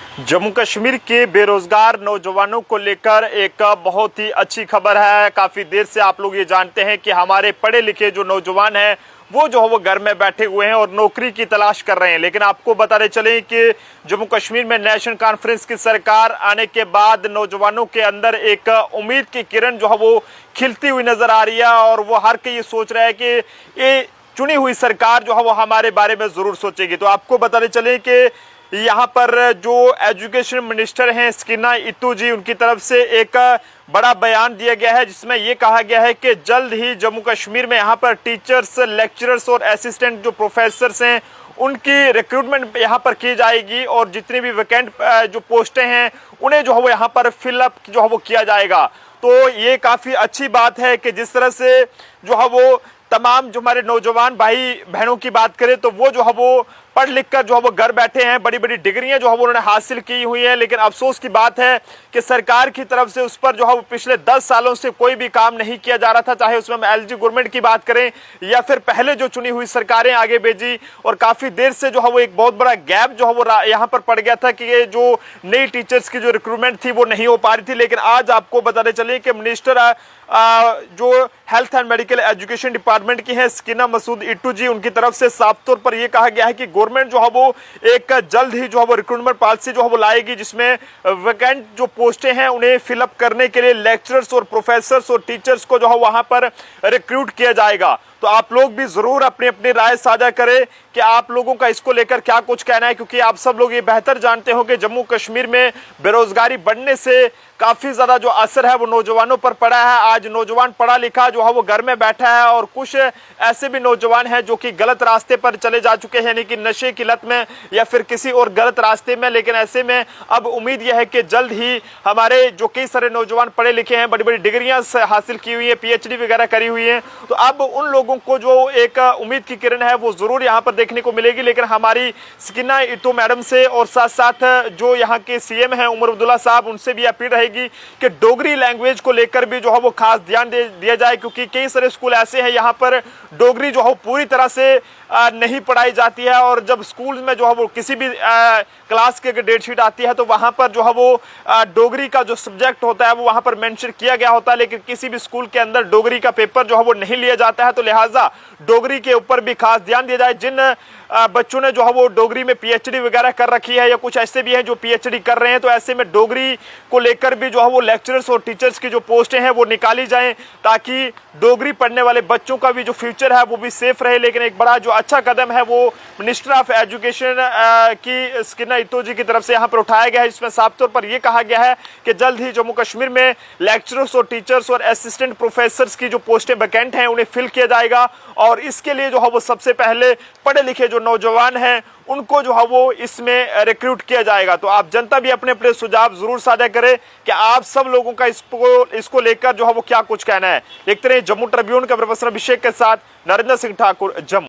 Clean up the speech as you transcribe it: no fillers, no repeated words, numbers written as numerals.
जम्मू कश्मीर के बेरोजगार नौजवानों को लेकर एक बहुत ही अच्छी खबर है। काफी देर से आप लोग ये जानते हैं कि हमारे पढ़े लिखे जो नौजवान हैं वो जो है वो घर में बैठे हुए हैं और नौकरी की तलाश कर रहे हैं। लेकिन आपको बताते चलें कि जम्मू कश्मीर में नेशनल कॉन्फ्रेंस की सरकार आने के बाद नौजवानों के अंदर एक उम्मीद की किरण जो है वो खिलती हुई नजर आ रही है और वो हर कोई ये सोच रहा है कि ये चुनी हुई सरकार जो है वो हमारे बारे में जरूर सोचेगी। तो आपको बताते चलें कि यहाँ पर जो एजुकेशन मिनिस्टर हैं स्कीना इत्तू जी, उनकी तरफ से एक बड़ा बयान दिया गया है जिसमें यह कहा गया है कि जल्द ही जम्मू कश्मीर में यहाँ पर टीचर्स, लेक्चरर्स और असिस्टेंट जो प्रोफेसर्स हैं उनकी रिक्रूटमेंट यहाँ पर की जाएगी और जितनी भी वैकेंट जो पोस्टें हैं उन्हें जो है वो यहाँ पर फिलअप जो है वो किया जाएगा। तो ये काफ़ी अच्छी बात है कि जिस तरह से जो है वो तमाम जो हमारे नौजवान भाई बहनों की बात करें तो वो जो है वो पढ़ लिख कर जो है वो घर बैठे हैं, बड़ी बड़ी डिग्रियां जो है वो उन्होंने हासिल की हुई हैं। लेकिन अफसोस की बात है कि सरकार की तरफ से उस पर जो है वो पिछले 10 सालों से कोई भी काम नहीं किया जा रहा था, चाहे उसमें हम एलजी गवर्नमेंट की बात करें या फिर पहले जो चुनी हुई सरकारें आगे भेजी। और काफी देर से जो है वो एक बहुत बड़ा गैप जो है वो यहाँ पर पड़ गया था कि ये जो नई टीचर्स की जो रिक्रूटमेंट थी वो नहीं हो पा रही थी। लेकिन आज आपको बताते चलिए कि मिनिस्टर जो health and medical education department की है स्कीना मसूद इट्टू जी, उनकी तरफ से साफ तौर पर यह कहा गया है कि गवर्नमेंट जो है वो एक जल्द ही जो है वो रिक्रूटमेंट पॉलिसी जो है वो लाएगी जिसमें वैकेंट जो पोस्टें हैं उन्हें फिलअप करने के लिए लेक्चरर्स और प्रोफेसर्स और टीचर्स को जो है वहां पर रिक्रूट किया जाएगा। तो आप लोग भी जरूर अपनी अपनी राय साझा करें कि आप लोगों का इसको लेकर क्या कुछ कहना है, क्योंकि आप सब लोग ये बेहतर जानते हो कि जम्मू कश्मीर में बेरोजगारी बढ़ने से काफी ज्यादा जो असर है वो नौजवानों पर पड़ा है। आज नौजवान पढ़ा लिखा जो है वो घर में बैठा है और कुछ ऐसे भी नौजवान हैं जो कि गलत रास्ते पर चले जा चुके हैं, यानी कि नशे की लत में या फिर किसी और गलत रास्ते में। लेकिन ऐसे में अब उम्मीद यह है कि जल्द ही हमारे जो कई सारे नौजवान पढ़े लिखे हैं, बड़ी बड़ी डिग्रियां हासिल की हुई है, पीएचडी वगैरह करी हुई है, तो अब उन लोगों को जो एक उम्मीद की किरण है वो जरूर यहाँ पर देखने को मिलेगी। लेकिन हमारी स्कीना इत्तू मैडम से और साथ साथ जो यहाँ के सीएम हैं उमर अब्दुल्ला साहब, उनसे भी अपील रहेगी कि डोगरी लैंग्वेज को लेकर भी जो है वो खास ध्यान दिया जाए, क्योंकि कई सारे स्कूल ऐसे हैं यहाँ पर डोगरी जो है पूरी तरह से नहीं पढ़ाई जाती है। और जब स्कूल में जो है वो किसी भी क्लास की अगर डेटशीट आती है तो वहां पर जो है वो डोगरी का जो सब्जेक्ट होता है वो वहां पर मेंशन किया गया होता है, लेकिन किसी भी स्कूल के अंदर डोगरी का पेपर जो है वो नहीं लिया जाता है। तो लिहाजा डोगरी के ऊपर भी खास ध्यान दिया जाए। जिन बच्चों ने जो है वो डोगरी में पीएचडी वगैरह कर रखी है या कुछ ऐसे भी हैं जो पीएचडी कर रहे हैं, तो ऐसे में डोगरी को लेकर भी जो है वो लेक्चरर्स और टीचर्स की जो पोस्टें हैं वो निकाली जाएं ताकि डोगरी पढ़ने वाले बच्चों का भी जो फ्यूचर है वो भी सेफ रहे। लेकिन एक बड़ा जो अच्छा कदम है वो मिनिस्टर ऑफ एजुकेशन की स्कीना इत्तू जी की तरफ से यहाँ पर उठाया गया है, जिसमें साफ तौर पर यह कहा गया है कि जल्द ही जम्मू कश्मीर में लेक्चरर्स और टीचर्स और असिस्टेंट प्रोफेसर्स की जो पोस्टें वैकेंट हैं उन्हें फिल किया जाएगा। और इसके लिए जो है वो सबसे पहले पढ़े लिखे जो नौजवान हैं उनको जो है वो इसमें रिक्रूट किया जाएगा। तो आप जनता भी अपने अपने सुझाव जरूर साझा करें कि आप सब लोगों का इसको लेकर जो है वो क्या कुछ कहना है। देखते रहिए जम्मू ट्रिब्यून के प्रोफेसर अभिषेक के साथ नरेंद्र सिंह ठाकुर, जम्मू।